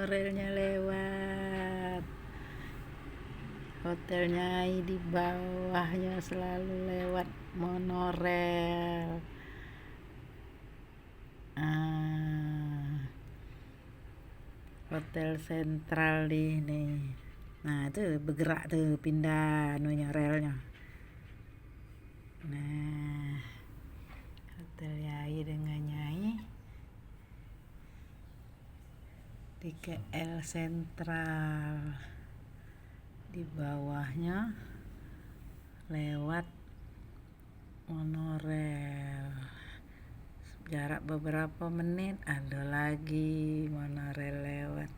monorelnya lewat. Hotelnya di bawahnya selalu lewat monorel. Hotel Sentral di nih. Nah itu bergerak tuh, pindah relnya. Nah, Hotel Yai dengan Nyai di KL Sentral, di bawahnya lewat monorel. Jarak beberapa menit ada lagi monorel lewat.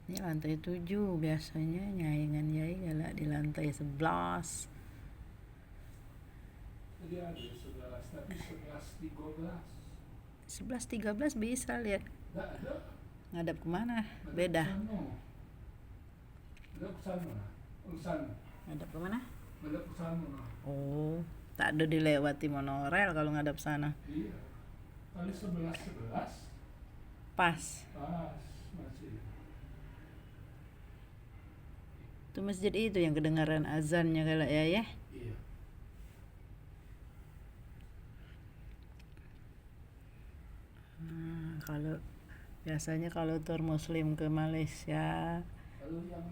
Ini lantai 7 biasanya Nyai dengan Yai galak di lantai 11. Jadi ada 11, tapi 11 13 bisa lihat. Nggak ada. Ngadap kemana? Beda. Ngadap ke sana. Ngadap kemana? Ngadap ke sana. Oh, tak ada dilewati monorel kalau ngadap sana. Iya. Kali 11. Pas. Masih. Itu masjid itu yang kedengaran azannya galak ya. Iya. Kalau biasanya kalau tur muslim ke Malaysia Kalau yang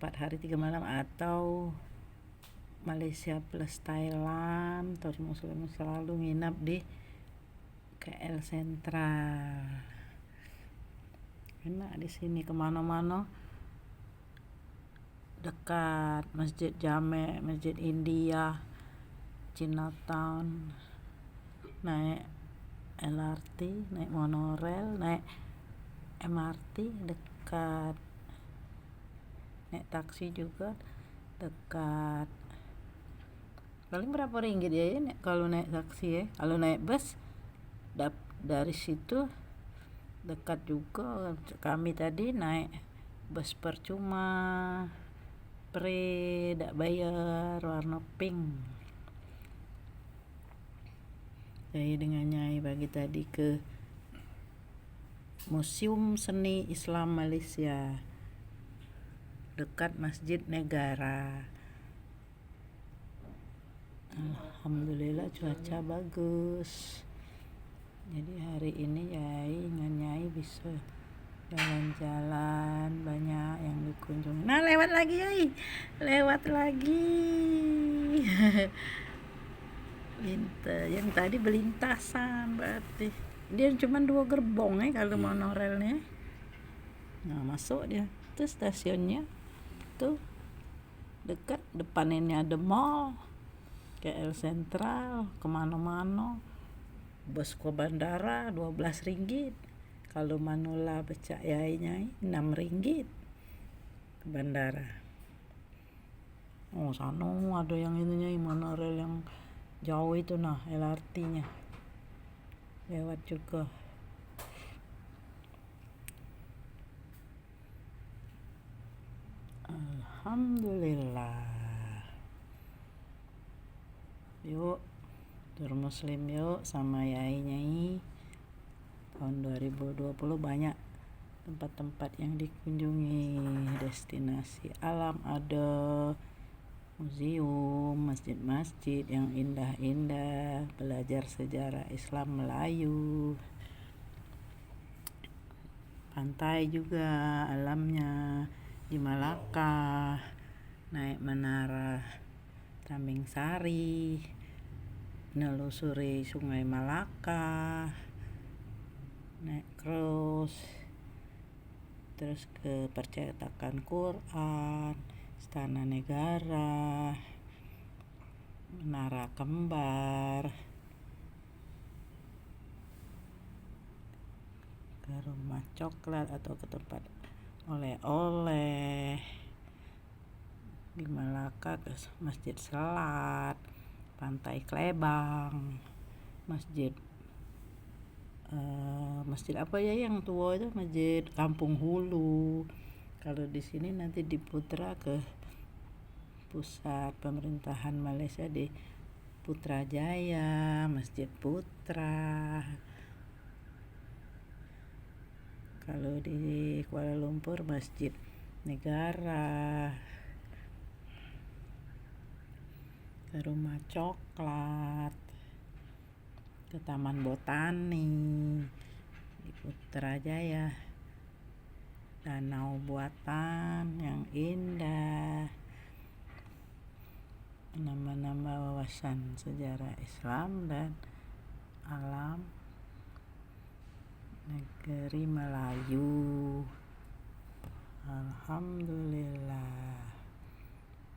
4 hari 3 malam atau Malaysia plus Thailand, tur muslim selalu nginap di KL Sentral. Enak di sini, kemana-mana dekat. Masjid Jame, Masjid India, Chinatown. Naik LRT, naik monorel, naik MRT dekat. Naik taksi juga dekat. Paling berapa ringgit ya kalau naik taksi ya. Kalau naik bus dari situ dekat juga. Kami tadi naik bus percuma, tidak bayar, warna pink. Saya dengan Nyai pagi tadi ke Museum Seni Islam Malaysia dekat Masjid Negara. Alhamdulillah cuaca bagus. Jadi hari ini Yai dengan Nyai bisa jalan-jalan, banyak yang dikunjungi. Nah lewat lagi Yai, lewat lagi. Yang tadi belintasan berarti dia cuma 2 gerbong kalau monorelnya. Nah masuk dia tuh stasiunnya tuh dekat, depan ini ada mall KL Sentral, kemana-mana. Bus ke bandara 12 ringgit, kalau Manula becak Yai 6 ringgit ke bandara. Oh sana ada yang ininya monorel yang jauh itu nah, LRT-nya lewat juga. Alhamdulillah. Yuk tur muslim yuk sama Yai Nyai. Tahun 2020 banyak tempat-tempat yang dikunjungi, destinasi alam ada, museum, masjid-masjid yang indah-indah, belajar sejarah Islam Melayu, pantai juga alamnya di Malaka, naik menara Tambing Sari, nelusuri Sungai Malaka, naik cruise, terus ke percetakan Quran, Istana Negara, Menara Kembar, ke rumah coklat atau ke tempat oleh-oleh di Malaka, ke Masjid Selat, Pantai Klebang, masjid apa ya yang tua itu, Masjid Kampung Hulu. Kalau di sini nanti di Putra ke pusat pemerintahan Malaysia di Putrajaya, Masjid Putra. Kalau di Kuala Lumpur Masjid Negara, ke Rumah Coklat, ke Taman Botani di Putrajaya, danau buatan yang indah, menambah wawasan sejarah Islam dan alam negeri Melayu. Alhamdulillah.